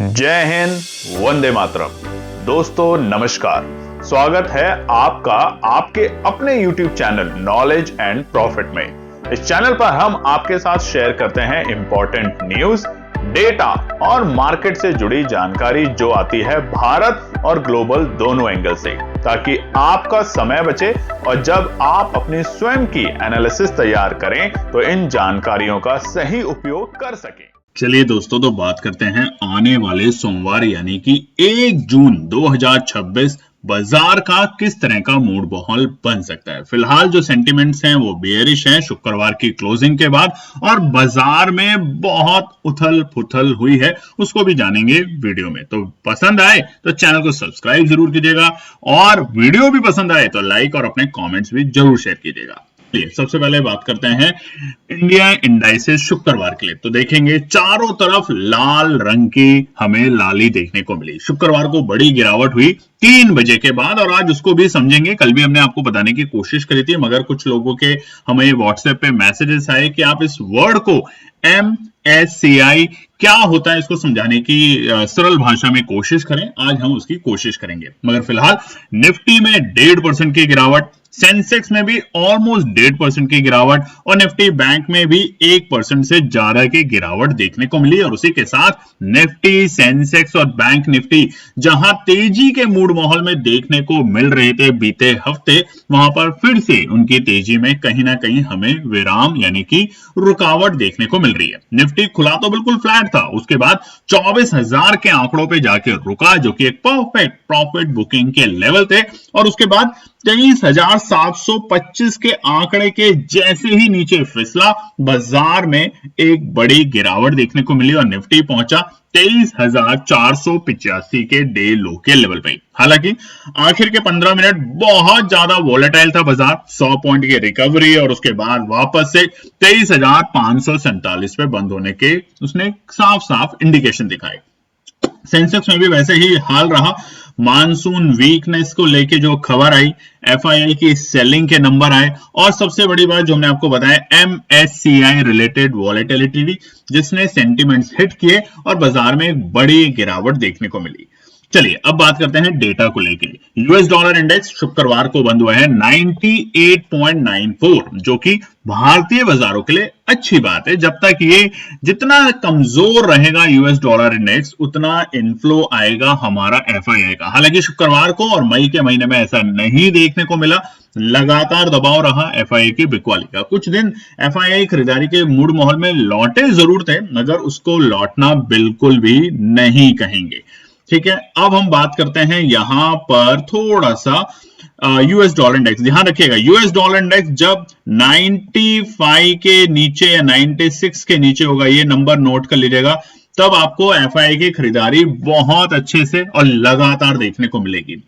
जय हिंद, वंदे मातरम। दोस्तों नमस्कार, स्वागत है आपका आपके अपने YouTube channel knowledge and profit में। इस चैनल पर हम आपके साथ शेयर करते हैं इंपॉर्टेंट न्यूज, डेटा और मार्केट से जुड़ी जानकारी जो आती है भारत और ग्लोबल दोनों एंगल से, ताकि आपका समय बचे और जब आप अपनी स्वयं की एनालिसिस तैयार करें तो इन जानकारियों का सही उपयोग कर सकें। चलिए दोस्तों, तो बात करते हैं आने वाले सोमवार यानी कि 1 जून 2026 बाजार का किस तरह का मूड माहौल बन सकता है। फिलहाल जो सेंटिमेंट्स हैं वो बेयरिश हैं शुक्रवार की क्लोजिंग के बाद, और बाजार में बहुत उथल पुथल हुई है, उसको भी जानेंगे वीडियो में। तो पसंद आए तो चैनल को सब्सक्राइब जरूर कीजिएगा, और वीडियो भी पसंद आए तो लाइक और अपने कॉमेंट्स भी जरूर शेयर कीजिएगा। सबसे पहले बात करते हैं इंडिया इंडाइसेस शुक्रवार के लिए। तो देखेंगे चारों तरफ लाल रंग की हमें लाली देखने को मिली। शुक्रवार को बड़ी गिरावट हुई 3 बजे के बाद, और आज उसको भी समझेंगे। कल भी हमने आपको बताने की कोशिश करी थी, मगर कुछ लोगों के हमें व्हाट्सएप पे मैसेजेस आए कि आप इस वर्ड को MSCI क्या होता है इसको समझाने की सरल भाषा में कोशिश करें। आज हम उसकी कोशिश करेंगे। मगर फिलहाल निफ्टी में 1.5% की गिरावट, सेंसेक्स में भी ऑलमोस्ट 1.5% की गिरावट, और निफ्टी बैंक में भी 1% से ज्यादा की गिरावट देखने को मिली। और उसी के साथ निफ्टी, सेंसेक्स और बैंक निफ्टी जहां तेजी के मूड माहौल में देखने को मिल रहे थे बीते हफ्ते, वहां पर फिर से उनकी तेजी में कहीं ना कहीं हमें विराम यानी कि रुकावट देखने को मिल रही है। निफ्टी खुला तो बिल्कुल फ्लैट था, उसके बाद 24,000 के आंकड़ों पे जाके रुका, जो कि एक परफेक्ट प्रॉफिट बुकिंग के लेवल थे। और उसके बाद 23,725 के आंकड़े के जैसे ही नीचे फिसला, बाजार में एक बड़ी गिरावट देखने को मिली और निफ्टी पहुंचा 23,485 के डे लो के लेवल पे। हालांकि आखिर के 15 मिनट बहुत ज्यादा वोलेटाइल था बाजार, 100 पॉइंट की रिकवरी और उसके बाद वापस से 23,547 पे बंद होने के उसने साफ साफ इंडिकेशन दिखाए। सेंसेक्स में भी वैसे ही हाल रहा। मानसून वीकनेस को लेके जो खबर आई, FII की सेलिंग के नंबर आए, और सबसे बड़ी बात जो हमने आपको बताया MSCI रिलेटेड वॉलेटिलिटी, जिसने सेंटिमेंट्स हिट किए और बाजार में एक बड़ी गिरावट देखने को मिली। चलिए अब बात करते हैं डेटा को लेके। यूएस डॉलर इंडेक्स शुक्रवार को बंद हुआ है 98.94, जो कि भारतीय बाजारों के लिए अच्छी बात है। जब तक ये जितना कमजोर रहेगा यूएस डॉलर इंडेक्स, उतना इनफ्लो आएगा हमारा FII का। हालांकि शुक्रवार को और मई के महीने में ऐसा नहीं देखने को मिला, लगातार दबाव रहा FII की बिकवाली का। कुछ दिन FII खरीदारी के मूड माहौल में लौटे जरूर थे, मगर उसको लौटना बिल्कुल भी नहीं कहेंगे। ठीक है, अब हम बात करते हैं यहां पर थोड़ा सा यूएस डॉलर इंडेक्स। ध्यान रखिएगा, यूएस डॉलर इंडेक्स जब 95 के नीचे या 96 के नीचे होगा, ये नंबर नोट कर लीजिएगा, तब आपको FII की खरीदारी बहुत अच्छे से और लगातार देखने को मिलेगी।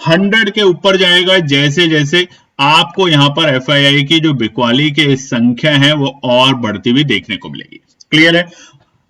100 के ऊपर जाएगा जैसे जैसे, आपको यहां पर FII की जो बिकवाली की संख्या है वो और बढ़ती हुई देखने को मिलेगी। क्लियर है?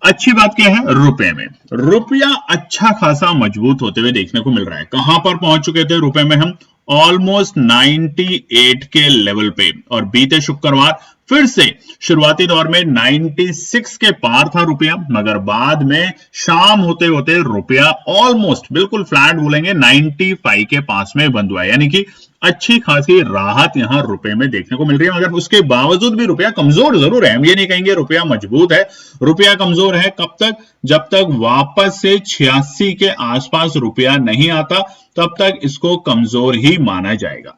अच्छी बात क्या है, रुपए में रुपया अच्छा खासा मजबूत होते हुए देखने को मिल रहा है। कहां पर पहुंच चुके थे रुपए में हम? ऑलमोस्ट 98 के लेवल पे, और बीते शुक्रवार फिर से शुरुआती दौर में 96 के पार था रुपया, मगर बाद में शाम होते होते रुपया ऑलमोस्ट बिल्कुल फ्लैट बोलेंगे 95 के पास में बंद हुआ है। यानी कि अच्छी खासी राहत यहां रुपए में देखने को मिल रही है। मगर उसके बावजूद भी रुपया कमजोर जरूर है। हम ये नहीं कहेंगे रुपया मजबूत है। रुपया कमजोर है कब तक? जब तक वापस से 86 के आसपास रुपया नहीं आता, तब तक इसको कमजोर ही माना जाएगा।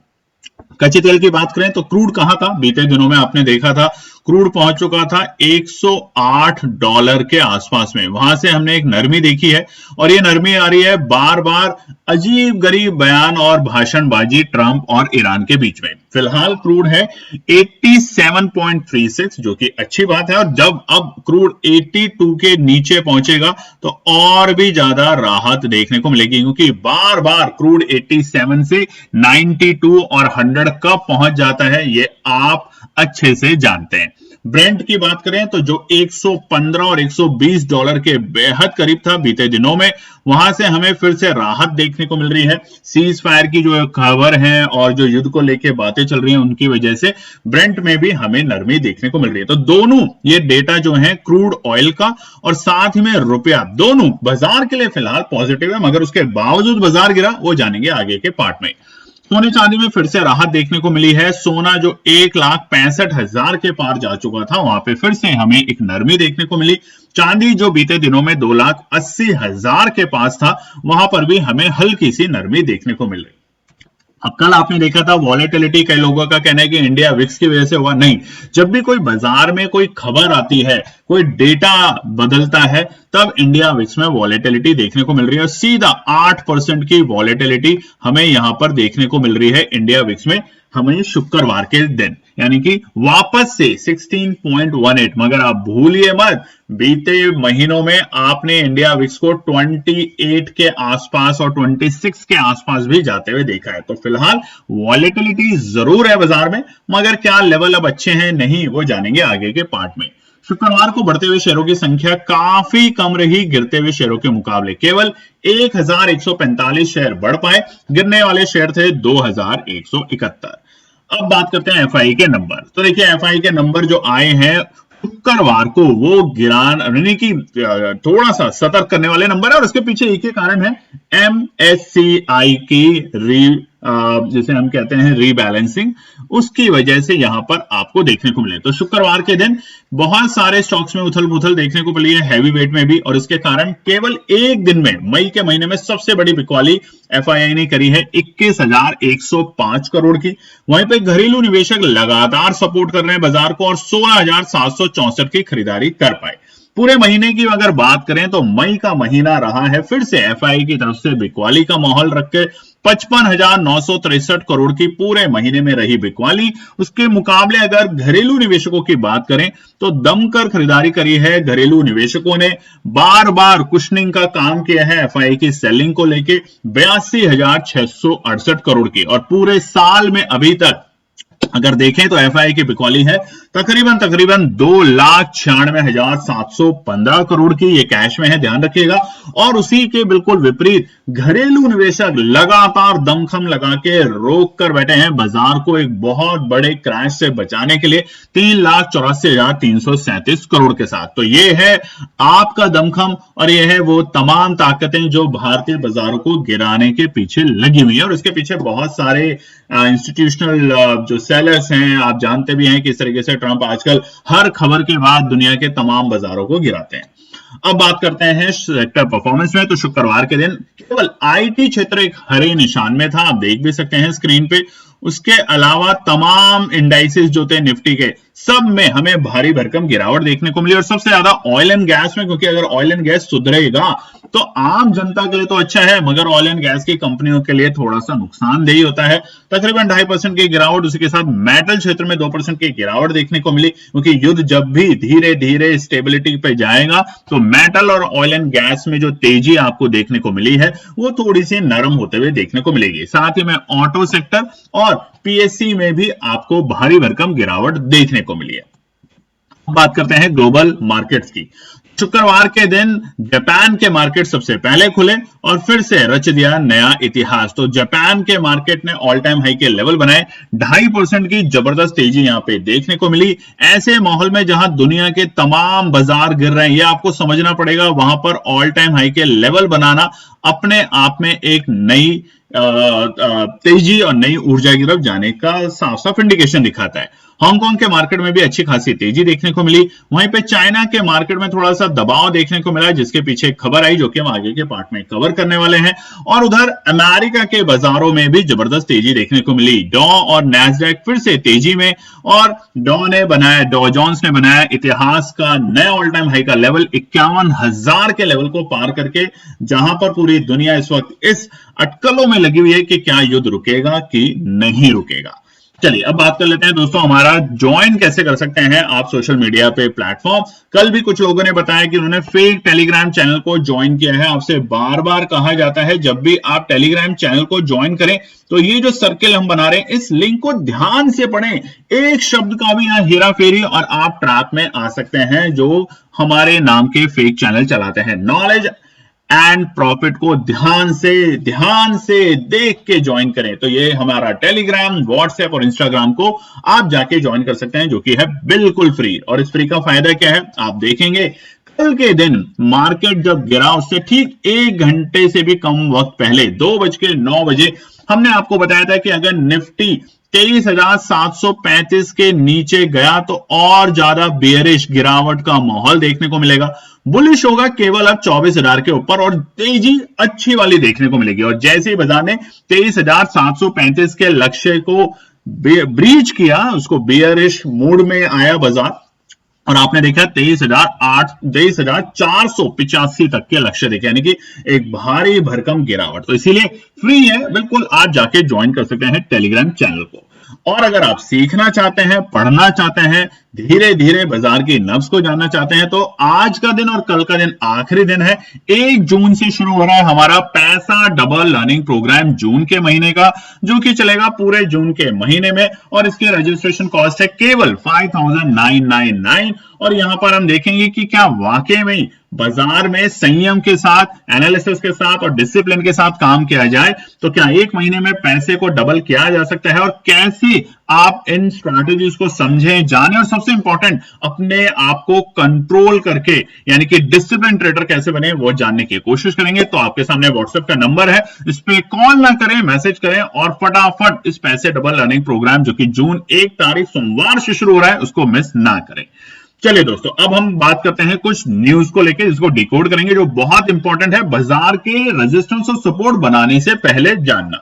कच्चे तेल की बात करें तो क्रूड कहां था? बीते दिनों में आपने देखा था क्रूड पहुंच चुका था $108 के आसपास में। वहां से हमने एक नरमी देखी है, और ये नरमी आ रही है बार बार अजीब गरीब बयान और भाषणबाजी ट्रंप और ईरान के बीच में। फिलहाल क्रूड है 87.36, जो कि अच्छी बात है। और जब अब क्रूड 82 के नीचे पहुंचेगा तो और भी ज्यादा राहत देखने को मिलेगी, क्योंकि बार बार क्रूड 87 से 92 और 100 कब पहुंच जाता है ये आप अच्छे से जानते हैं। ब्रेंट की बात करें तो जो 115 और 120 डॉलर के बेहद करीब था बीते दिनों में, वहां से हमें फिर से राहत देखने को मिल रही है। सीज फायर की जो खबर है और जो युद्ध को लेकर बातें चल रही हैं उनकी वजह से ब्रेंट में भी हमें नरमी देखने को मिल रही है। तो दोनों ये डेटा जो है क्रूड ऑयल का और साथ ही में रुपया, दोनों बाजार के लिए फिलहाल पॉजिटिव है, मगर उसके बावजूद बाजार गिरा, वो जानेंगे आगे के पार्ट में। सोने चांदी में फिर से राहत देखने को मिली है। सोना जो 1,65,000 के पार जा चुका था, वहां पे फिर से हमें एक नरमी देखने को मिली। चांदी जो बीते दिनों में 2,80,000 के पास था, वहां पर भी हमें हल्की सी नरमी देखने को मिल रही। अब कल आपने देखा था वॉलेटिलिटी, कई लोगों का कहना है कि इंडिया विक्स की वजह से हुआ। नहीं, जब भी कोई बाजार में कोई खबर आती है, कोई डेटा बदलता है, तब इंडिया विक्स में वॉलेटिलिटी देखने को मिल रही है। सीधा 8% की वॉलेटिलिटी हमें यहां पर देखने को मिल रही है इंडिया विक्स में, हमें शुक्रवार के दिन, यानी कि वापस से 16.18। मगर आप भूलिए मत, बीते महीनों में आपने इंडिया विक्स को 28 के आसपास और 26 के आसपास भी जाते हुए देखा है। तो फिलहाल वॉलेटिलिटी जरूर है बाजार में, मगर क्या लेवल अब अच्छे हैं, नहीं, वो जानेंगे आगे के पार्ट में। शुक्रवार को बढ़ते हुए शेयरों की संख्या काफी कम रही गिरते हुए शेयरों के मुकाबले। केवल 1,145 शेयर बढ़ पाए, गिरने वाले शेयर थे 2,171। अब बात करते हैं एफआई के नंबर। तो देखिए एफआई के नंबर जो आए हैं शुक्रवार को, वो गिरान यानी कि थोड़ा सा सतर्क करने वाले नंबर है, और उसके पीछे एक ही कारण है, एमएससीआई की जिसे हम कहते हैं रीबैलेंसिंग, उसकी वजह से यहां पर आपको देखने को मिले। तो शुक्रवार के दिन बहुत सारे स्टॉक्स में उथल पुथल देखने को मिली है, हैवी वेट में भी, और इसके कारण केवल एक दिन में, मई के महीने में सबसे बड़ी बिकवाली एफआईआई ने करी है 21,105 करोड़ की। वहीं पे घरेलू निवेशक लगातार सपोर्ट कर रहे हैं बाजार को और 16,764 की खरीदारी कर पाए। पूरे महीने की अगर बात करें तो मई का महीना रहा है फिर से एफआई की तरफ से बिकवाली का माहौल रख के 55,963 करोड़ की पूरे महीने में रही बिकवाली। उसके मुकाबले अगर घरेलू निवेशकों की बात करें तो दमकर खरीदारी करी है घरेलू निवेशकों ने, बार बार कुशनिंग का काम किया है एफआई की सेलिंग को लेके 82,668 करोड़ की। और पूरे साल में अभी तक अगर देखें तो एफआई की बिकवाली है तकरीबन 2,96,715 करोड़ की, ये कैश में है, ध्यान रखिएगा। और उसी के बिल्कुल विपरीत घरेलू निवेशक लगातार दमखम लगा के रोक कर बैठे हैं बाजार को एक बहुत बड़े क्रैश से बचाने के लिए 3,84,337 करोड़ के साथ। तो ये है आपका दमखम और ये है वो तमाम ताकतें जो भारतीय बाजारों को गिराने के पीछे लगी हुई है। और इसके पीछे बहुत सारे इंस्टीट्यूशनल जो सेलर्स हैं, आप जानते भी हैं कि इस तरीके से ट्रंप आजकल हर खबर के बाद दुनिया के तमाम बाजारों को गिराते हैं। अब बात करते हैं सेक्टर परफॉर्मेंस में। तो शुक्रवार के दिन केवल आईटी क्षेत्र एक हरे निशान में था, आप देख भी सकते हैं स्क्रीन पे। उसके अलावा तमाम इंडाइसेस जो थे निफ्टी के, सब में हमें भारी भरकम गिरावट देखने को मिली। और सबसे ज्यादा ऑयल एंड गैस में, क्योंकि अगर ऑयल एंड गैस सुधरेगा तो आम जनता के लिए तो अच्छा है, मगर ऑयल एंड गैस की कंपनियों के लिए थोड़ा सा नुकसानदेही होता है। तकरीबन 2.5% की गिरावट, उसके साथ मेटल क्षेत्र में 2% की गिरावट देखने को मिली, क्योंकि युद्ध जब भी धीरे धीरे स्टेबिलिटी पे जाएगा तो मेटल और ऑयल एंड गैस में जो तेजी आपको देखने को मिली है वो थोड़ी सी नरम होते हुए देखने को मिलेगी। साथ ही में ऑटो सेक्टर और पीएससी में भी आपको भारी भरकम गिरावट देखने को मिली है। बात करते हैं ग्लोबल मार्केट्स की। शुक्रवार के दिन जापान के मार्केट सबसे पहले खुले और फिर से रच दिया नया इतिहास। तो जापान के मार्केट ने ऑल टाइम हाई के लेवल बनाए, 2.5% की जबरदस्त तेजी यहां पे देखने को मिली। ऐसे माहौल में जहां दुनिया के तमाम बाजार गिर रहे हैं, ये आपको समझना पड़ेगा, वहां पर ऑल टाइम हाई के लेवल बनाना अपने आप में एक नई तेजी और नई ऊर्जा की तरफ जाने का साफ साफ इंडिकेशन दिखाता है। हांगकांग के मार्केट में भी अच्छी खासी तेजी देखने को मिली। वहीं पे चाइना के मार्केट में थोड़ा सा दबाव देखने को मिला, जिसके पीछे एक खबर आई जो कि हम आगे के पार्ट में कवर करने वाले हैं। और उधर अमेरिका के बाजारों में भी जबरदस्त तेजी देखने को मिली। डॉ और नैस्डैक फिर से तेजी में, और डॉ जोन्स ने बनाया इतिहास का नया ऑल टाइम हाई का लेवल 51,000 के लेवल को पार करके, जहां पर पूरी दुनिया इस वक्त इस अटकलों में लगी हुई है कि क्या युद्ध रुकेगा कि नहीं रुकेगा। चलिए अब बात कर लेते हैं दोस्तों, हमारा ज्वाइन कैसे कर सकते हैं आप सोशल मीडिया पे प्लेटफॉर्म। कल भी कुछ लोगों ने बताया कि उन्होंने फेक टेलीग्राम चैनल को ज्वाइन किया है। आपसे बार बार कहा जाता है जब भी आप टेलीग्राम चैनल को ज्वाइन करें तो ये जो सर्किल हम बना रहे हैं इस लिंक को ध्यान से पढ़ें, एक शब्द का भी यहां हेरा फेरी और आप ट्रैप में आ सकते हैं जो हमारे नाम के फेक चैनल चलाते हैं। नॉलेज एंड प्रॉफिट को ध्यान से देख के ज्वाइन करें। तो ये हमारा टेलीग्राम, व्हाट्सएप और इंस्टाग्राम को आप जाके ज्वाइन कर सकते हैं जो कि है बिल्कुल फ्री। और इस फ्री का फायदा क्या है आप देखेंगे। कल के दिन मार्केट जब गिरा उससे ठीक 1 घंटे से भी कम वक्त पहले 2:09 हमने आपको बताया था कि अगर निफ्टी 23,735 के नीचे गया तो और ज्यादा बेयरिश गिरावट का माहौल देखने को मिलेगा। बुलिश होगा केवल अब 24,000 के ऊपर और तेजी अच्छी वाली देखने को मिलेगी। और जैसे ही बाजार ने 23,735 के लक्ष्य को ब्रीच किया, उसको बेयरिश मूड में आया बाजार और आपने देखा 23,485 तक के लक्ष्य देखे, यानी कि एक भारी भरकम गिरावट। तो इसीलिए फ्री है, बिल्कुल आप जाके ज्वाइन कर सकते हैं टेलीग्राम चैनल को। और अगर आप सीखना चाहते हैं, पढ़ना चाहते हैं, धीरे धीरे बाजार की नब्ज को जानना चाहते हैं तो आज का दिन और कल का दिन आखिरी दिन है। 1 जून से शुरू हो रहा है हमारा पैसा डबल लर्निंग प्रोग्राम जून के महीने का, जो कि चलेगा पूरे जून के महीने में। और इसकी रजिस्ट्रेशन कॉस्ट है केवल 5,999। और यहां पर हम देखेंगे कि क्या वाकई में बाजार में संयम के साथ, एनालिसिस के साथ और डिसिप्लिन के साथ काम किया जाए तो क्या 1 महीने में पैसे को डबल किया जा सकता है, और कैसे आप इन स्ट्रैटेजीज को समझें, जानें और सबसे इंपॉर्टेंट अपने आप को कंट्रोल करके यानी कि डिसिप्लिन ट्रेडर कैसे बने वो जानने की कोशिश करेंगे। तो आपके सामने व्हाट्सएप का नंबर है, इस पे कॉल ना करें, मैसेज करें और फटाफट इस पैसे डबल लर्निंग प्रोग्राम जो कि जून 1 तारीख सोमवार से शुरू हो रहा है उसको मिस ना करें। चलिए दोस्तों, अब हम बात करते हैं कुछ न्यूज को लेकर, जिसको डिकोड करेंगे, जो बहुत इंपॉर्टेंट है बाजार के रेजिस्टेंस और सपोर्ट बनाने से पहले जानना।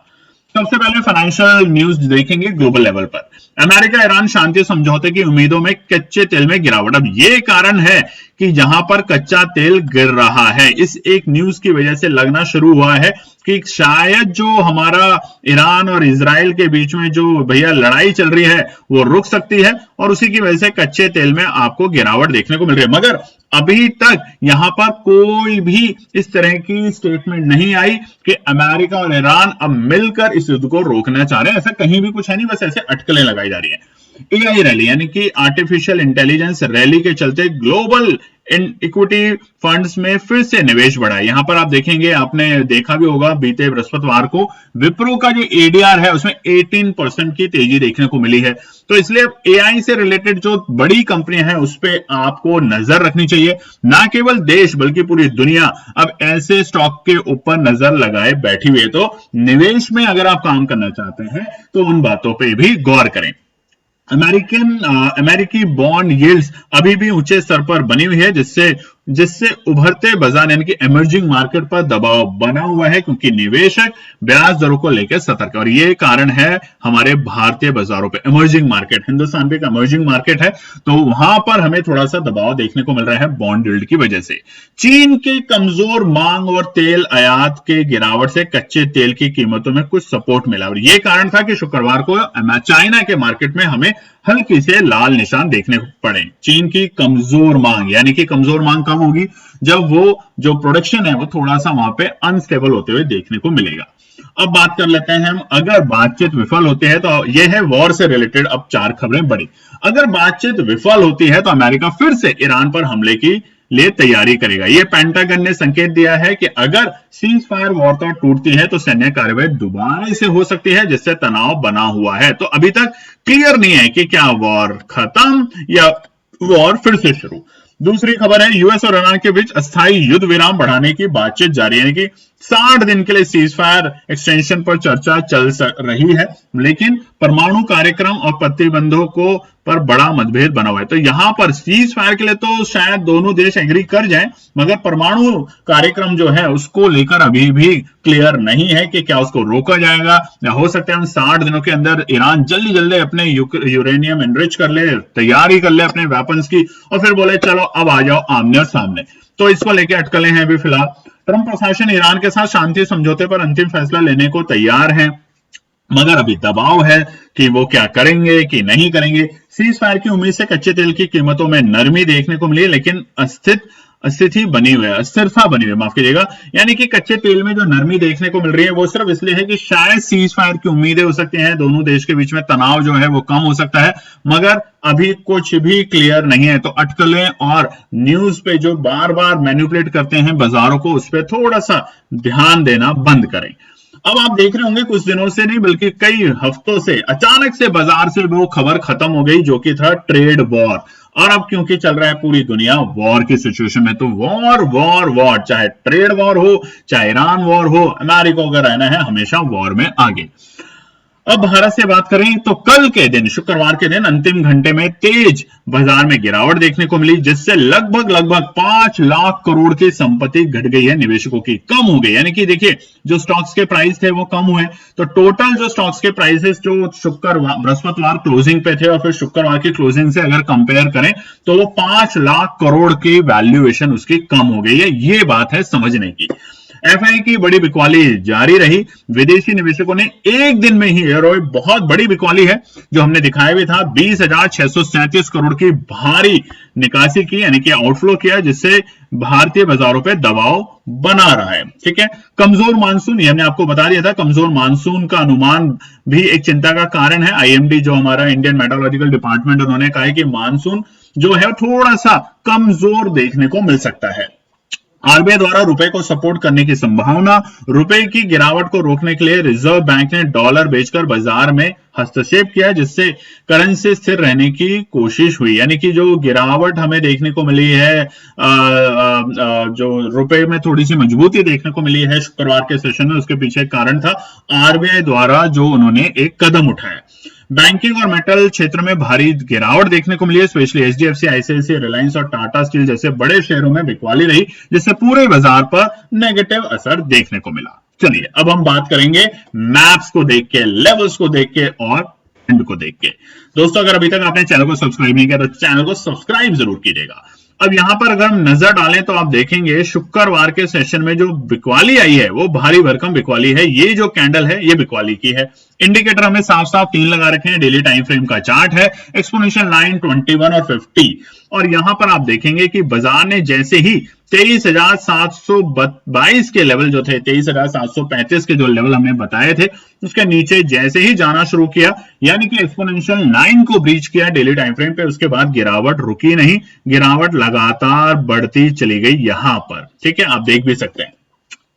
सबसे पहले फाइनेंशियल न्यूज देखेंगे ग्लोबल लेवल पर। अमेरिका ईरान शांति समझौते की उम्मीदों में कच्चे तेल में गिरावट। अब ये कारण है कि जहां पर कच्चा तेल गिर रहा है, इस एक न्यूज की वजह से लगना शुरू हुआ है कि शायद जो हमारा ईरान और इजराइल के बीच में जो भैया लड़ाई चल रही है वो रुक सकती है और उसी की वजह से कच्चे तेल में आपको गिरावट देखने को मिल रही है। मगर अभी तक यहां पर कोई भी इस तरह की स्टेटमेंट नहीं आई कि अमेरिका और ईरान अब मिलकर इस युद्ध को रोकना चाह रहे हैं। ऐसा कहीं भी कुछ है नहीं, बस ऐसे अटकलें लगाई जा रही है। एआई रैली यानी कि आर्टिफिशियल इंटेलिजेंस रैली के चलते ग्लोबल इक्विटी फंड्स में फिर से निवेश बढ़ा है। यहां पर आप देखेंगे, आपने देखा भी होगा बीते बृहस्पतिवार को विप्रो का जो एडीआर है उसमें 18% की तेजी देखने को मिली है। तो इसलिए अब एआई से रिलेटेड जो बड़ी कंपनियां हैं उस पर आपको नजर रखनी चाहिए। ना केवल देश बल्कि पूरी दुनिया अब ऐसे स्टॉक के ऊपर नजर लगाए बैठी हुई है। तो निवेश में अगर आप काम करना चाहते हैं तो उन बातों पर भी गौर करें। अमेरिकी बॉन्ड यील्ड्स अभी भी ऊंचे स्तर पर बनी हुई है, जिससे उभरते बाजार यानी कि इमर्जिंग मार्केट पर दबाव बना हुआ है, क्योंकि निवेशक ब्याज दरों को लेकर सतर्क है। और ये कारण है हमारे भारतीय बाजारों पे। इमर्जिंग मार्केट, हिंदुस्तान पे एक इमर्जिंग मार्केट है, तो वहां पर हमें थोड़ा सा दबाव देखने को मिल रहा है बॉन्ड यील्ड की वजह से। चीन की कमजोर मांग और तेल आयात के गिरावट से कच्चे तेल की कीमतों में कुछ सपोर्ट मिला और यह कारण था कि शुक्रवार को चाइना के मार्केट में हमें हल्की से लाल निशान देखने को पड़े। चीन की कमजोर मांग, यानी कि कमजोर मांग कब होगी? जब वो जो प्रोडक्शन है वो थोड़ा सा वहां पे अनस्टेबल होते हुए देखने को मिलेगा। अब बात कर लेते हैं हम, अगर बातचीत विफल होती है तो यह है वॉर से रिलेटेड अब 4 खबरें बड़ी। अगर बातचीत विफल होती है तो अमेरिका फिर से ईरान पर हमले की लिए तैयारी करेगा। यह पेंटागन ने संकेत दिया है कि अगर सीज फायर वार्ता टूटती है तो सैन्य कार्रवाई दोबारा से हो सकती है, जिससे तनाव बना हुआ है। तो अभी तक क्लियर नहीं है कि क्या वॉर खत्म या वॉर फिर से शुरू। दूसरी खबर है, यूएस और ईरान के बीच अस्थायी युद्ध विराम बढ़ाने की बातचीत जारी है कि 60 दिन के लिए सीज फायर एक्सटेंशन पर चर्चा चल रही है, लेकिन परमाणु कार्यक्रम और प्रतिबंधों को पर बड़ा मतभेद बना हुआ है। तो यहां पर सीज फायर के लिए तो शायद दोनों देश एग्री कर जाएं, मगर परमाणु कार्यक्रम जो है उसको लेकर अभी भी क्लियर नहीं है कि क्या उसको रोका जाएगा या हो सकता है 60 दिनों के अंदर ईरान जल्दी जल्दी अपने यूरेनियम एनरिच कर ले, तैयारी कर ले अपने वेपन्स की और फिर बोले चलो अब आ जाओ आमने और सामने। तो इसको लेकर अटकलें हैं अभी फिलहाल। ट्रंप प्रशासन ईरान के साथ शांति समझौते पर अंतिम फैसला लेने को तैयार है। मगर अभी दबाव है कि वो क्या करेंगे कि नहीं करेंगे। सीज फायर की उम्मीद से कच्चे तेल की कीमतों में नरमी देखने को मिली, लेकिन अस्थिति बनी हुई है, अस्थिरता बनी हुई है, माफ कीजिएगा। यानी कि कच्चे तेल में जो नरमी देखने को मिल रही है वो सिर्फ इसलिए है कि शायद सीज फायर की उम्मीदें हो सकती हैं, दोनों देश के बीच में तनाव जो है वो कम हो सकता है, मगर अभी कुछ भी क्लियर नहीं है। तो अटकलें और न्यूज पे जो बार बार मैनिपुलेट करते हैं बाजारों को, उस पर थोड़ा सा ध्यान देना बंद करें। अब आप देख रहे होंगे कुछ दिनों से नहीं बल्कि कई हफ्तों से अचानक से बाजार से वो खबर खत्म हो गई जो कि था ट्रेड वॉर। और अब क्योंकि चल रहा है पूरी दुनिया वॉर की सिचुएशन में, तो वॉर वॉर वॉर, चाहे ट्रेड वॉर हो चाहे ईरान वॉर हो, अमेरिका को रहना है हमेशा वॉर में आगे। अब भारत से बात करें तो कल के दिन, शुक्रवार के दिन अंतिम घंटे में तेज बाजार में गिरावट देखने को मिली, जिससे लगभग 5 लाख करोड़ की संपत्ति घट गई है निवेशकों की, कम हो गई। यानी कि देखिए जो स्टॉक्स के प्राइस थे वो कम हुए, तो टोटल जो स्टॉक्स के प्राइसेस जो बृहस्पतिवार क्लोजिंग पे थे और फिर शुक्रवार की क्लोजिंग से अगर कंपेयर करें तो वो 5 लाख करोड़ की वैल्यूएशन उसकी कम हो गई है। ये बात है समझने की। एफआई की बड़ी बिकवाली जारी रही, विदेशी निवेशकों ने एक दिन में ही, बहुत बड़ी बिकवाली है जो हमने दिखाया भी था, 20,637 करोड़ की भारी निकासी की, यानी कि आउटफ्लो किया, जिससे भारतीय बाजारों पे दबाव बना रहा है। ठीक है, कमजोर मानसून, ये हमने आपको बता दिया था, कमजोर मानसून का अनुमान भी एक चिंता का कारण है। आईएमडी जो हमारा इंडियन मेट्रोलॉजिकल डिपार्टमेंट, उन्होंने कहा है कि मानसून जो है थोड़ा सा कमजोर देखने को मिल सकता है। आरबीआई द्वारा रुपए को सपोर्ट करने की संभावना, रुपए की गिरावट को रोकने के लिए रिजर्व बैंक ने डॉलर बेचकर बाजार में हस्तक्षेप किया, जिससे करेंसी स्थिर रहने की कोशिश हुई। यानी कि जो गिरावट हमें देखने को मिली है, जो रुपए में थोड़ी सी मजबूती देखने को मिली है शुक्रवार के सेशन में, उसके पीछे कारण था आरबीआई द्वारा जो उन्होंने एक कदम उठाया। बैंकिंग और मेटल क्षेत्र में भारी गिरावट देखने को मिली है, स्पेशली एचडीएफसी, आईसीआईसीआई, रिलायंस और टाटा स्टील जैसे बड़े शेयरों में बिकवाली रही, जिससे पूरे बाजार पर नेगेटिव असर देखने को मिला। चलिए अब हम बात करेंगे मैप्स को देख के, लेवल्स को देख के और ट्रेंड को देख के। दोस्तों अगर अभी तक आपने चैनल को सब्सक्राइब नहीं किया तो चैनल को सब्सक्राइब जरूर कीजिएगा। अब यहां पर अगर हम नजर डालें तो आप देखेंगे शुक्रवार के सेशन में जो बिकवाली आई है वो भारी भरकम बिकवाली है। ये जो कैंडल है ये बिकवाली की है। इंडिकेटर हमें साफ साफ 3 लगा रखे हैं, डेली टाइम फ्रेम का चार्ट है, एक्सपोनेंशियल लाइन 21 और 50। और यहां पर आप देखेंगे कि बाजार ने जैसे ही 23,722 के लेवल जो थे, 23,735 के जो लेवल हमने बताए थे, उसके नीचे जैसे ही जाना शुरू किया, यानी कि एक्सपोनेंशियल लाइन को ब्रीच किया डेली टाइम फ्रेम पे, उसके बाद गिरावट रुकी नहीं, गिरावट लगातार बढ़ती चली गई यहां पर। ठीक है, आप देख भी सकते हैं।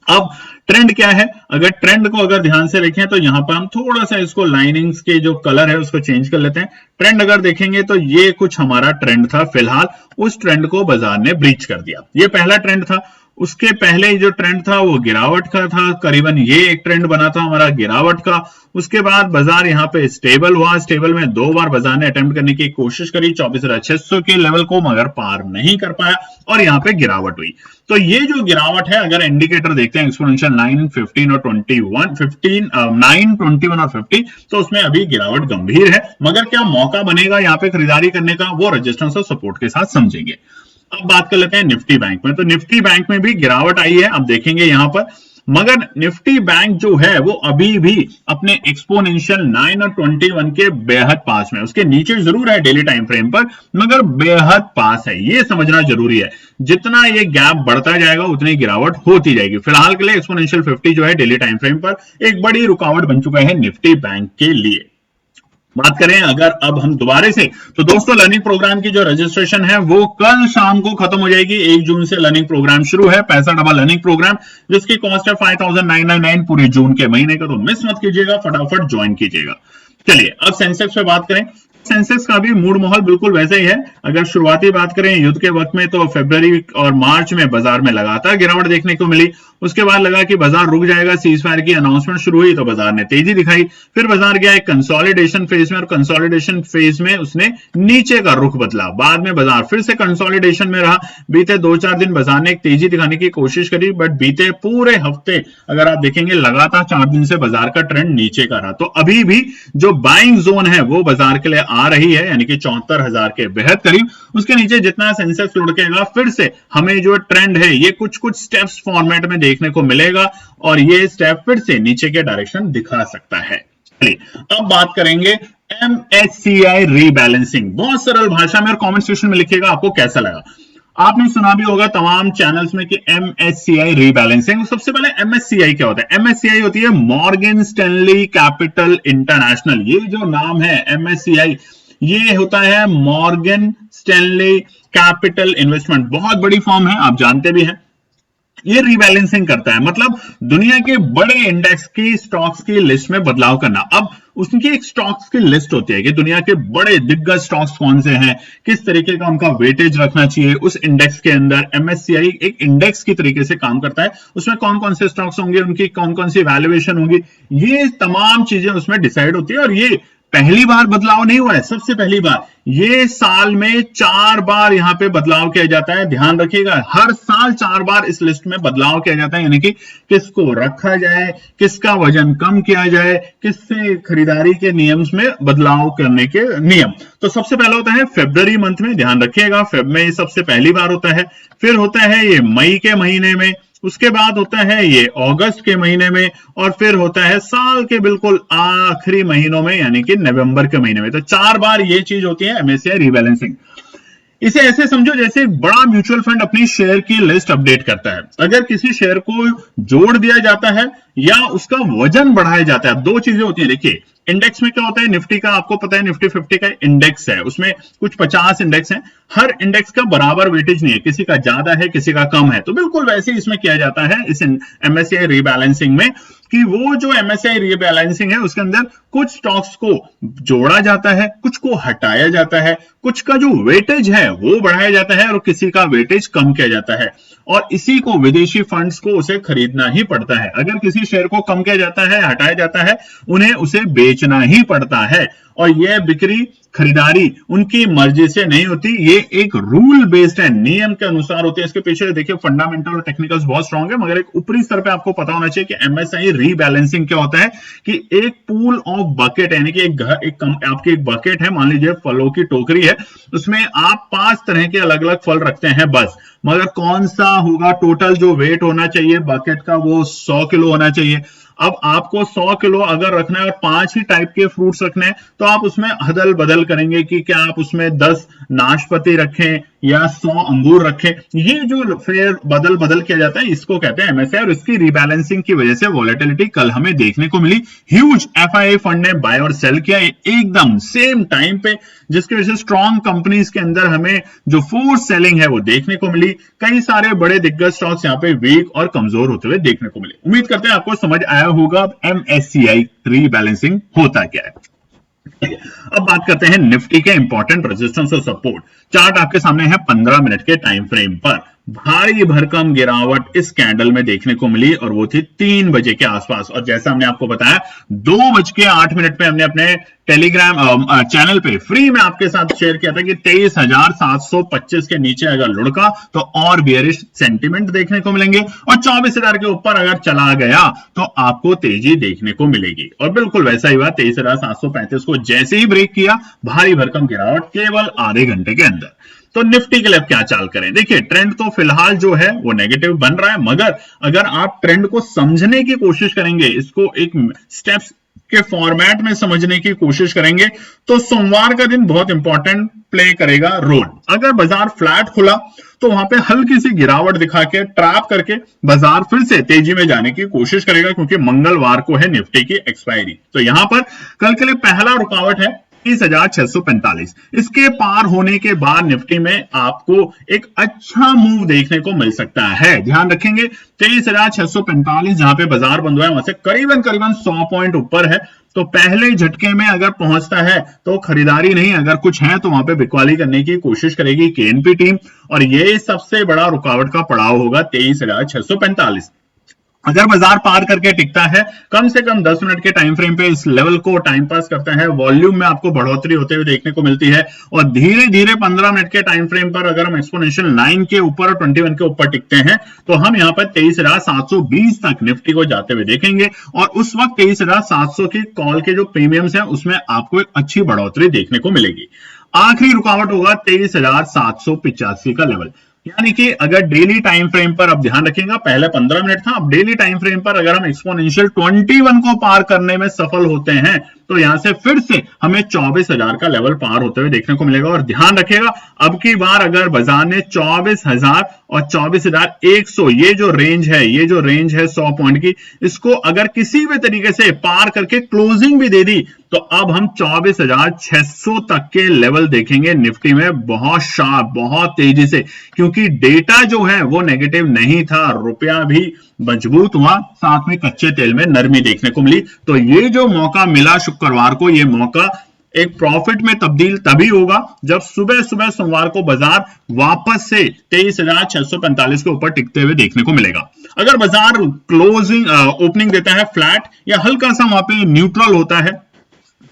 अब ट्रेंड क्या है, अगर ट्रेंड को अगर ध्यान से देखें तो यहां पर हम थोड़ा सा इसको लाइनिंग्स के जो कलर है उसको चेंज कर लेते हैं। ट्रेंड अगर देखेंगे तो ये कुछ हमारा ट्रेंड था, फिलहाल उस ट्रेंड को बाजार ने ब्रीच कर दिया। ये पहला ट्रेंड था। उसके पहले जो ट्रेंड था वो गिरावट का था, करीबन ये एक ट्रेंड बना था हमारा गिरावट का। उसके बाद बाजार यहां पे स्टेबल हुआ, स्टेबल में 2 बार बाजार ने अटेम्प्ट करने की कोशिश करी 24,600 के लेवल को, मगर पार नहीं कर पाया और यहां पे गिरावट हुई। तो ये जो गिरावट है, अगर इंडिकेटर देखते हैं एक्सपोनेंशियल 9, 15 और 21, 15, 9, 21 और 50, तो उसमें अभी गिरावट गंभीर है। मगर क्या मौका बनेगा यहाँ पे खरीदारी करने का, वो रेजिस्टेंस और सपोर्ट के साथ समझेंगे। अब बात कर लेते हैं निफ्टी बैंक में। तो निफ्टी बैंक में भी गिरावट आई है, अब देखेंगे यहां पर, मगर निफ्टी बैंक जो है वो अभी भी अपने एक्सपोनेंशियल 9 और 21 के बेहद पास में, उसके नीचे जरूर है डेली टाइम फ्रेम पर, मगर बेहद पास है, ये समझना जरूरी है। जितना ये गैप बढ़ता जाएगा उतनी गिरावट होती जाएगी। फिलहाल के लिए एक्सपोनेंशियल 50 जो है डेली टाइम फ्रेम पर एक बड़ी रुकावट बन चुका है निफ्टी बैंक के लिए। बात करें अगर अब हम दोबारा से, तो दोस्तों लर्निंग प्रोग्राम की जो रजिस्ट्रेशन है वो कल शाम को खत्म हो जाएगी। 1 जून से लर्निंग प्रोग्राम शुरू है, पैसा डबल लर्निंग प्रोग्राम, जिसकी कॉस्ट है 5,999 पूरे जून के महीने का। तो मिस मत कीजिएगा, फटाफट ज्वाइन कीजिएगा। चलिए अब सेंसेक्स पे बात करें। सेंसेक्स का भी मूड माहौल बिल्कुल वैसे ही है। अगर शुरुआती बात करें युद्ध के वक्त में, तो फरवरी और मार्च में बाजार में लगातार गिरावट देखने को मिली। उसके बाद लगा कि बाजार रुक जाएगा, सीज फायर की अनाउंसमेंट शुरू हुई तो बाजार ने तेजी दिखाई। फिर बाजार गया एक कंसोलिडेशन फेज में, और कंसोलिडेशन फेज में उसने नीचे का रुख बदला। बाद में बाजार फिर से कंसोलिडेशन में रहा। बीते 2-4 दिन बाजार ने एक तेजी दिखाने की कोशिश करी, बट बीते पूरे हफ्ते अगर आप देखेंगे लगातार 4 दिन से बाजार का ट्रेंड नीचे का रहा। तो अभी भी जो बाइंग जोन है वो बाजार के लिए आ रही है, यानी कि 74,000 के बेहद करीब। उसके नीचे जितना सेंसेक्स लुढ़केगा, फिर से हमें जो ट्रेंड है ये कुछ स्टेप्स फॉर्मेट में देखने को मिलेगा, और ये स्टेप फिर से नीचे के डायरेक्शन दिखा सकता है। अब बात करेंगे MSCI रीबैलेंसिंग। बहुत सरल भाषा में और कमेंट सेक्शन में लिखिएगा आपको कैसा लगा। आपने सुना भी होगा तमाम चैनल्स में कि MSCI रीबैलेंसिंग। सबसे पहले MSCI क्या होता है? MSCI होती है मॉर्गन स्टैनली कैपिटल इंटरनेशनल। ये जो नाम है MSCI, ये होता है मॉर्गन स्टैनली कैपिटल इन्वेस्टमेंट। बहुत बड़ी फर्म है, आप जानते भी हैं। ये रीबैलेंसिंग करता है, मतलब दुनिया के बड़े इंडेक्स की स्टॉक्स की लिस्ट में बदलाव करना। अब उसकी एक स्टॉक्स की लिस्ट होती है कि दुनिया के बड़े दिग्गज स्टॉक्स कौन से हैं, किस तरीके का उनका वेटेज रखना चाहिए उस इंडेक्स के अंदर। MSCI एक इंडेक्स की तरीके से काम करता है, उसमें कौन कौन से स्टॉक्स होंगे, उनकी कौन कौन सी वैल्यूएशन होगी, ये तमाम चीजें उसमें डिसाइड होती है। और ये पहली बार बदलाव नहीं हुआ है, सबसे पहली बार। ये साल में 4 बार यहां पे बदलाव किया जाता है। ध्यान रखिएगा, हर साल 4 बार इस लिस्ट में बदलाव किया जाता है, यानी कि किसको रखा जाए, किसका वजन कम किया जाए, किससे खरीदारी के नियम में बदलाव करने के नियम। तो सबसे पहला होता है फरवरी मंथ में, ध्यान रखिएगा, फेब में ये सबसे पहली बार होता है। फिर होता है ये मई के महीने में, उसके बाद होता है ये अगस्त के महीने में, और फिर होता है साल के बिल्कुल आखिरी महीनों में, यानी कि नवंबर के महीने में। तो 4 बार ये चीज होती है MSCI रीबैलेंसिंग। इसे ऐसे समझो जैसे एक बड़ा म्यूचुअल फंड अपनी शेयर की लिस्ट अपडेट करता है। अगर किसी शेयर को जोड़ दिया जाता है या उसका वजन बढ़ाया जाता है, अब 2 चीजें होती है। देखिए, इंडेक्स में क्या होता है, निफ्टी का आपको पता है, निफ्टी 50 का इंडेक्स है, उसमें कुछ 50 इंडेक्स हैं। हर इंडेक्स का बराबर वेटेज नहीं है, किसी का ज्यादा है, किसी का कम है। तो बिल्कुल वैसे ही इसमें किया जाता है इस MSCI रीबैलेंसिंग में, कि वो जो MSCI रीबैलेंसिंग है उसके अंदर कुछ स्टॉक्स को जोड़ा जाता है, कुछ को हटाया जाता है, कुछ का जो वेटेज है वो बढ़ाया जाता है और किसी का वेटेज कम किया जाता है। और इसी को विदेशी फंड्स को उसे खरीदना ही पड़ता है। अगर किसी शेयर को कम किया जाता है, हटाया जाता है, उन्हें उसे बेचना ही पड़ता है। और यह बिक्री खरीदारी उनकी मर्जी से नहीं होती, ये एक रूल बेस्ड है, नियम के अनुसार होती है। इसके पीछे देखिए फंडामेंटल और टेक्निकल्स बहुत स्ट्रांग है, मगर एक ऊपरी स्तर पे आपको पता होना चाहिए कि MSCI रीबैलेंसिंग क्या होता है। कि एक पूल ऑफ बकेट, यानी कि आपकी एक बकेट है, मान लीजिए फलों की टोकरी है, उसमें आप 5 तरह के अलग अलग फल रखते हैं बस, मगर कौन सा होगा टोटल जो वेट होना चाहिए बकेट का, वो 100 किलो होना चाहिए। अब आपको 100 किलो अगर रखना है और 5 ही टाइप के फ्रूट्स रखने हैं, तो आप उसमें अदल बदल करेंगे कि क्या आप उसमें 10 नाशपाती रखें या 100 अंगूर रखें। ये जो फेर बदल बदल किया जाता है, इसको कहते हैं MSCI। और इसकी रीबैलेंसिंग की वजह से वॉलेटिलिटी कल हमें देखने को मिली। ह्यूज FII फंड ने बाय और सेल किया एकदम सेम टाइम पे, जिसकी वजह से स्ट्रॉन्ग कंपनीज के अंदर हमें जो फोर्स सेलिंग है वो देखने को मिली। कई सारे बड़े दिग्गज स्टॉक्स यहाँ पे वीक और कमजोर होते हुए देखने को मिले। उम्मीद करते हैं आपको समझ आया होगा MSCI रीबैलेंसिंग होता क्या है। अब बात करते हैं निफ्टी के इंपॉर्टेंट रेजिस्टेंस और सपोर्ट। चार्ट आपके सामने है 15 मिनट के टाइम फ्रेम पर। भारी भरकम गिरावट इस कैंडल में देखने को मिली और वो थी 3 बजे के आसपास। और जैसा हमने आपको बताया 2:08 पे हमने अपने टेलीग्राम चैनल पे फ्री में आपके साथ शेयर किया था कि 23,725 के नीचे अगर लुढ़का तो और बियरिश सेंटीमेंट देखने को मिलेंगे, और 24,000 के ऊपर अगर चला गया तो आपको तेजी देखने को मिलेगी। और बिल्कुल वैसा ही हुआ, 23,735 को जैसे ही ब्रेक किया, भारी भरकम गिरावट केवल आधे घंटे के अंदर। तो निफ्टी के लिए क्या चाल करें? देखिए, ट्रेंड तो फिलहाल जो है वो नेगेटिव बन रहा है, मगर अगर आप ट्रेंड को समझने की कोशिश करेंगे, इसको एक स्टेप्स के फॉर्मेट में समझने की कोशिश करेंगे, तो सोमवार का दिन बहुत इंपॉर्टेंट प्ले करेगा रोल। अगर बाजार फ्लैट खुला तो वहां पे हल्की सी गिरावट दिखा के ट्रैप करके बाजार फिर से तेजी में जाने की कोशिश करेगा, क्योंकि मंगलवार को है निफ्टी की एक्सपायरी। तो यहां पर कल के लिए पहला रुकावट है 23,645। इसके पार होने के बाद निफ्टी में आपको एक अच्छा मूव देखने को मिल सकता है। ध्यान रखेंगे 23,645 जहां पे बाजार बंद हुआ है, वहां से करीबन 100 पॉइंट ऊपर है। तो पहले झटके में अगर पहुंचता है तो खरीदारी नहीं, अगर कुछ है तो वहां पे बिकवाली करने की कोशिश करेगी KNP टीम, और ये सबसे बड़ा रुकावट का पड़ाव होगा 23,645। अगर बाजार पार करके टिकता है, कम से कम 10 मिनट के टाइम फ्रेम पे इस लेवल को टाइम पास करता है, वॉल्यूम में आपको बढ़ोतरी होते हुए देखने को मिलती है, और धीरे धीरे 15 मिनट के टाइम फ्रेम पर अगर हम एक्सपोनेंशियल 9 के ऊपर और 21 के ऊपर टिकते हैं, तो हम यहां पर 23,720 तक निफ्टी को जाते हुए देखेंगे। और उस वक्त 23,700 की कॉल के जो प्रीमियम्स हैं उसमें आपको एक अच्छी बढ़ोतरी देखने को मिलेगी। आखिरी रुकावट होगा 23,785 का लेवल। यानी कि अगर डेली टाइम फ्रेम पर, अब ध्यान रखिएगा पहले 15 मिनट था, अब डेली टाइम फ्रेम पर अगर हम एक्सपोनेंशियल 21 को पार करने में सफल होते हैं तो यहां से फिर से हमें 24,000 का लेवल पार होते हुए देखने को मिलेगा। और ध्यान रखिएगा अब की बार अगर बाजार ने 24,000 और 24,100 ये जो रेंज है 100 पॉइंट की, इसको अगर किसी भी तरीके से पार करके क्लोजिंग भी दे दी तो अब हम 24,600 तक के लेवल देखेंगे निफ्टी में, बहुत शार्प, बहुत तेजी से, क्योंकि डेटा जो है वो नेगेटिव नहीं था, रुपया भी मजबूत हुआ, साथ में कच्चे तेल में नरमी देखने को मिली। तो ये जो मौका मिला शुक्रवार को, ये मौका एक प्रॉफिट में तब्दील तभी होगा जब सुबह सुबह सोमवार को बाजार वापस से 23,645 के ऊपर टिकते हुए देखने को मिलेगा। अगर बाजार क्लोजिंग ओपनिंग देता है फ्लैट या हल्का सा वहां पे न्यूट्रल होता है,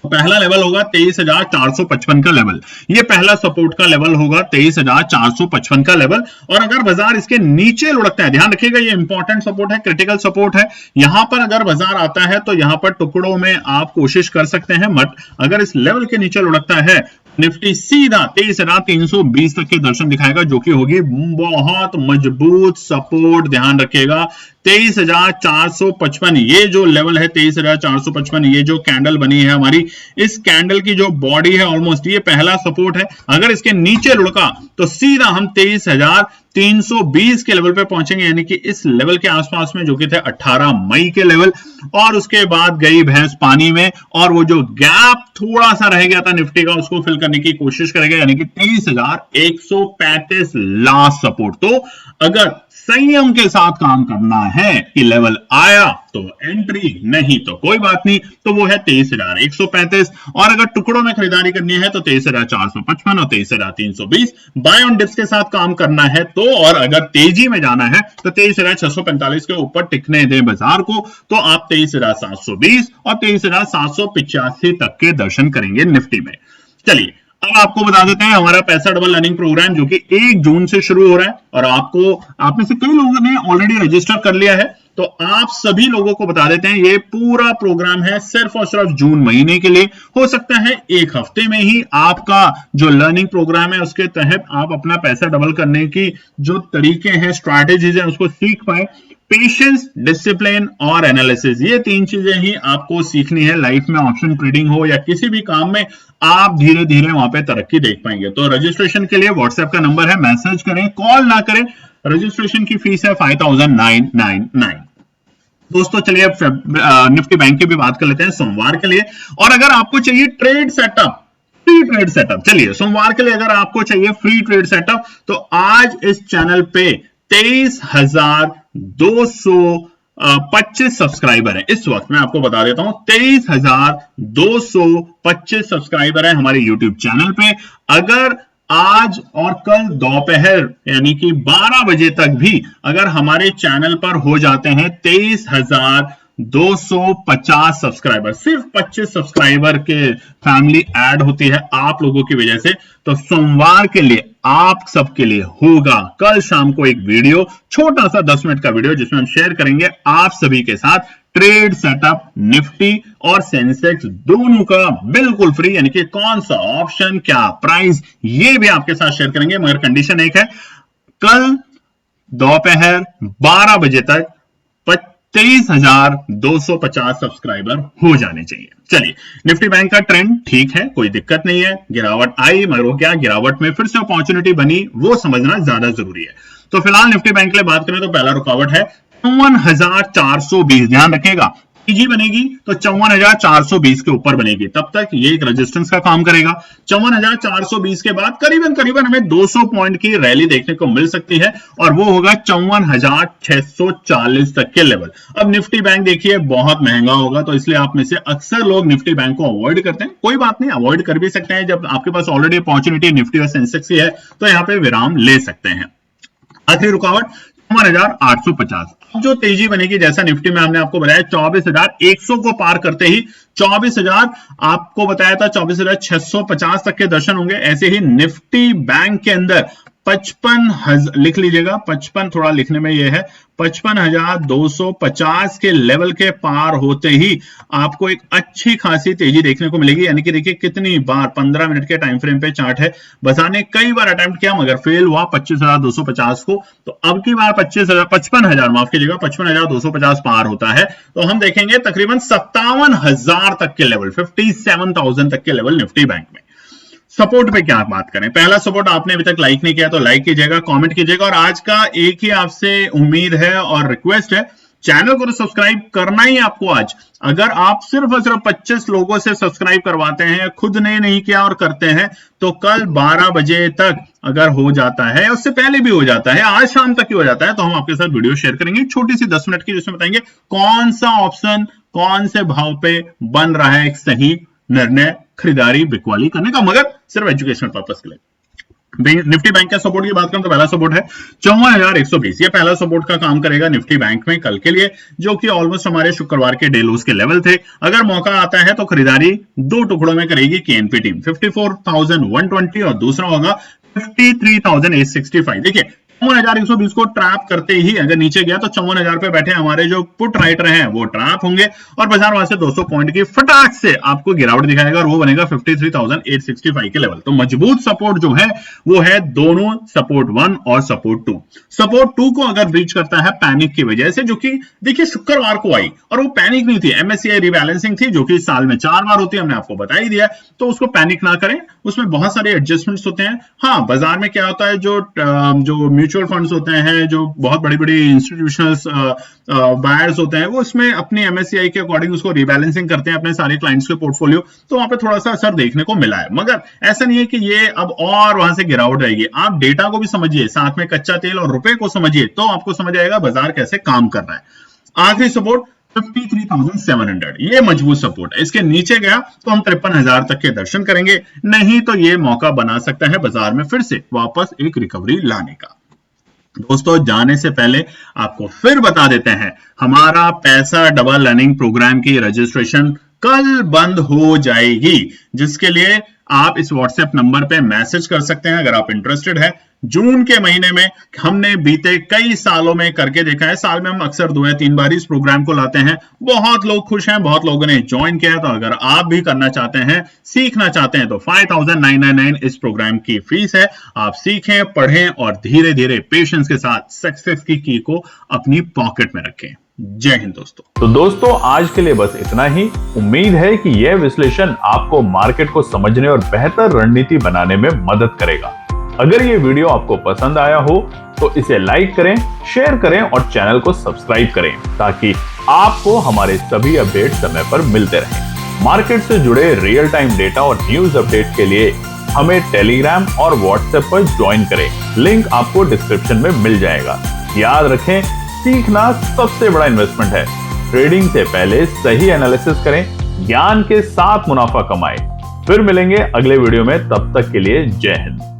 पहला लेवल होगा 23,455 का लेवल, ये पहला सपोर्ट का लेवल होगा 23,455 का लेवल। और अगर बाजार इसके नीचे लुढ़कता है, ध्यान रखिएगा ये इंपॉर्टेंट सपोर्ट है, क्रिटिकल सपोर्ट है, यहां पर अगर बाजार आता है तो यहां पर टुकड़ों में आप कोशिश कर सकते हैं, बट अगर इस लेवल के नीचे लुढ़कता है निफ्टी सीधा 23,320 तक के दर्शन दिखाएगा, जो कि होगी बहुत मजबूत सपोर्ट। ध्यान रखिएगा 23,455 ये जो लेवल है 23,455, ये जो कैंडल बनी है हमारी, इस कैंडल की जो बॉडी है ऑलमोस्ट ये पहला सपोर्ट है। अगर इसके नीचे लुढ़का तो सीधा हम 23,320 के लेवल पे पहुंचेंगे, यानी कि इस लेवल के आसपास में, जो कि थे 18 मई के लेवल। और उसके बाद गई भैंस पानी में, और वो जो गैप थोड़ा सा रह गया था निफ्टी का, उसको फिल करने की कोशिश करेगा, यानी कि 23,135 लास्ट सपोर्ट। तो अगर संयम के साथ काम करना है कि लेवल आया तो एंट्री, नहीं तो कोई बात नहीं, तो वो है 23,135। और अगर टुकड़ों में खरीदारी करनी है तो 23,455 और 23,320 बाय ऑन डिप्स के साथ काम करना है तो, और अगर तेजी में जाना है तो 23,645 के ऊपर टिकने दें बाजार को, तो आप 23,720 और 23,785 तक के दर्शन करेंगे निफ्टी में। चलिए अब आपको बता देते हैं हमारा पैसा डबल अर्निंग प्रोग्राम, जो कि 1 जून से शुरू हो रहा है, और आप में से कई लोगों ने ऑलरेडी रजिस्टर कर लिया है, तो आप सभी लोगों को बता देते हैं ये पूरा प्रोग्राम है सिर्फ और सिर्फ जून महीने के लिए। हो सकता है 1 हफ्ते में ही आपका जो लर्निंग प्रोग्राम है उसके तहत आप अपना पैसा डबल करने की जो तरीके हैं, स्ट्रैटेजीज हैं, उसको सीख पाए। पेशेंस, डिसिप्लिन और एनालिसिस, ये 3 चीजें ही आपको सीखनी है लाइफ में, ऑप्शन ट्रेडिंग हो या किसी भी काम में, आप धीरे धीरे वहां पे तरक्की देख पाएंगे। तो रजिस्ट्रेशन के लिए व्हाट्सएप का नंबर है, मैसेज करें, कॉल ना करें। रजिस्ट्रेशन की फीस है 5,999। दोस्तों चलिए अब निफ्टी बैंक की भी बात कर लेते हैं सोमवार के लिए। और अगर आपको चाहिए trade setup, free trade setup, चलिए सोमवार के लिए अगर आपको चाहिए फ्री ट्रेड सेटअप, तो आज इस चैनल पे 23,225 सब्सक्राइबर है। इस वक्त मैं आपको बता देता हूं 23,225 सब्सक्राइबर है हमारे YouTube चैनल पे। अगर आज और कल दोपहर यानी कि 12 बजे तक भी अगर हमारे चैनल पर हो जाते हैं 23,250 सब्सक्राइबर, सिर्फ 25 सब्सक्राइबर के फैमिली ऐड होती है आप लोगों की वजह से, तो सोमवार के लिए आप सबके लिए होगा कल शाम को एक वीडियो, छोटा सा 10 मिनट का वीडियो, जिसमें हम शेयर करेंगे आप सभी के साथ ट्रेड सेटअप निफ्टी और सेंसेक्स दोनों का बिल्कुल फ्री, यानी कि कौन सा ऑप्शन, क्या प्राइस, ये भी आपके साथ शेयर करेंगे। मगर कंडीशन एक है, कल दोपहर 12 बजे तक 23,250 सब्सक्राइबर हो जाने चाहिए। चलिए निफ्टी बैंक का ट्रेंड ठीक है, कोई दिक्कत नहीं है, गिरावट आई, मगर वो क्या, गिरावट में फिर से अपॉर्चुनिटी बनी, वो समझना ज्यादा जरूरी है। तो फिलहाल निफ्टी बैंक के लिए बात करें तो पहला रुकावट है 54,420। ध्यान रखिएगा तेजी बनेगी तो 54,420 के ऊपर बनेगी, तब तक ये एक रेजिस्टेंस का काम करेगा। 54,420 के बाद करीबन हमें 200 पॉइंट की रैली देखने को मिल सकती है, और वो होगा 54,640 तक के लेवल। अब निफ्टी बैंक देखिए बहुत महंगा होगा, तो इसलिए आप में से अक्सर लोग निफ्टी बैंक को अवॉइड करते हैं। कोई बात नहीं, अवॉइड कर भी सकते हैं, जब आपके पास ऑलरेडी अपॉर्चुनिटी निफ्टी और सेंसेक्स की है तो यहाँ पे विराम ले सकते हैं। आखिरी रुकावट 54,850। जो तेजी बनेगी, जैसा निफ्टी में हमने आपको बताया 24,100 को पार करते ही 24,000 आपको बताया था 24,650 तक के दर्शन होंगे। ऐसे ही निफ्टी बैंक के अंदर 55,000 लिख लीजिएगा, 55 थोड़ा लिखने में ये है, 55,250 के लेवल के पार होते ही आपको एक अच्छी खासी तेजी देखने को मिलेगी। यानी कि देखिए कितनी बार 15 मिनट के टाइम फ्रेम पे चार्ट है, बाजार ने कई बार अटेम्प्ट किया मगर फेल हुआ 25,250 को। तो अब की बार 55,000 माफ कीजिएगा 55,250 पार होता है तो हम देखेंगे तकरीबन 57,000 तक के लेवल, 57,000 तक के लेवल निफ्टी बैंक में। सपोर्ट पे क्या बात करें, पहला सपोर्ट आपने अभी तक लाइक नहीं किया तो लाइक कीजिएगा, कमेंट कीजिएगा और आज का एक ही आपसे उम्मीद है और रिक्वेस्ट है, चैनल को तो सब्सक्राइब करना ही आपको आज। अगर आप सिर्फ और सिर्फ 25 लोगों से सब्सक्राइब करवाते हैं, खुद ने नहीं किया और करते हैं, तो कल 12 बजे तक अगर हो जाता है, उससे पहले भी हो जाता है, आज शाम तक ही हो जाता है, तो हम आपके साथ वीडियो शेयर करेंगे छोटी सी 10 मिनट की, जिसमें बताएंगे कौन सा ऑप्शन कौन से भाव पे बन रहा है एक सही निर्णय खरीदारी बिकवाली करने का, मगर सिर्फ एजुकेशनल पर्पस के लिए। निफ्टी बैंक का सपोर्ट की बात करें तो पहला सपोर्ट है 54,120। ये पहला सपोर्ट का काम करेगा निफ्टी बैंक में कल के लिए, जो कि ऑलमोस्ट हमारे शुक्रवार के डे लोज के लेवल थे। अगर मौका आता है तो खरीदारी दो टुकड़ों में करेगी केएनपी टीम, 54,120 और दूसरा होगा 53,865। देखिए 54,120 को ट्रैप करते ही अगर नीचे गया तो 54,000 पे बैठे हमारे जो पुट राइटर हैं वो ट्रैप होंगे और बाजार वहां से 200 पॉइंट की फटाक से आपको गिरावट दिखाएगा और वो बनेगा 53,865 के लेवल। तो मजबूत सपोर्ट जो है वो है दोनों, सपोर्ट 1 और सपोर्ट 2। सपोर्ट 2 को अगर ब्रीच करता है पैनिक की वजह से, जो कि देखिए शुक्रवार को आई और वो पैनिक नहीं थी, MSCI रिबैलेंसिंग थी जो कि साल में 4 बार होती है, हमने आपको बता ही दिया, तो उसको पैनिक ना करें, उसमें बहुत सारे एडजस्टमेंट्स होते हैं। हाँ, बाजार में क्या होता है, जो म्यूचुअल फंड्स होते हैं, जो बहुत बड़ी बड़ी इंस्टीट्यूशंस बायर्स होते हैं, वो इसमें अपनी MSCI के अकॉर्डिंग उसको रिबैलेंसिंग करते हैं अपने सारे क्लाइंट्स के पोर्टफोलियो, तो वहां पे थोड़ा सा असर देखने को मिला है, मगर ऐसा नहीं है कि ये अब और वहां से गिरावट आएगी। आप डेटा को भी समझिए, साथ में कच्चा तेल और रुपए को समझिए, तो आपको समझ आएगा बाजार कैसे काम कर रहा है। आखिरी सपोर्ट 53,700, ये मजबूत सपोर्ट है, इसके नीचे गया तो हम 53,000 तक के दर्शन करेंगे, नहीं तो ये मौका बना सकता है बाजार में फिर से वापस एक रिकवरी लाने का। दोस्तों, जाने से पहले आपको फिर बता देते हैं, हमारा पैसा डबल अर्निंग प्रोग्राम की रजिस्ट्रेशन कल बंद हो जाएगी, जिसके लिए आप इस व्हाट्सएप नंबर पे मैसेज कर सकते हैं अगर आप इंटरेस्टेड है। जून के महीने में हमने बीते कई सालों में करके देखा है, साल में हम अक्सर 2 या 3 बार इस प्रोग्राम को लाते हैं, बहुत लोग खुश हैं, बहुत लोगों ने ज्वाइन किया है। तो अगर आप भी करना चाहते हैं, सीखना चाहते हैं, तो 5,999 इस प्रोग्राम की फीस है। आप सीखें, पढ़ें और धीरे धीरे पेशेंस के साथ सक्सेस की की को अपनी पॉकेट में रखें। जय हिंद दोस्तों। तो दोस्तों, आज के लिए बस इतना ही। उम्मीद है कि यह विश्लेषण आपको मार्केट को समझने और बेहतर रणनीति बनाने में मदद करेगा। अगर ये वीडियो आपको पसंद आया हो तो इसे लाइक करें, शेयर करें और चैनल को सब्सक्राइब करें, ताकि आपको हमारे सभी अपडेट समय पर मिलते रहें। मार्केट से जुड़े रियल टाइम डेटा और न्यूज अपडेट के लिए हमें टेलीग्राम और व्हाट्सएप पर ज्वाइन करें, लिंक आपको डिस्क्रिप्शन में मिल जाएगा। याद रखें, सीखना सबसे बड़ा इन्वेस्टमेंट है। ट्रेडिंग से पहले सही एनालिसिस करें, ज्ञान के साथ मुनाफा कमाएं। फिर मिलेंगे अगले वीडियो में, तब तक के लिए जय हिंद।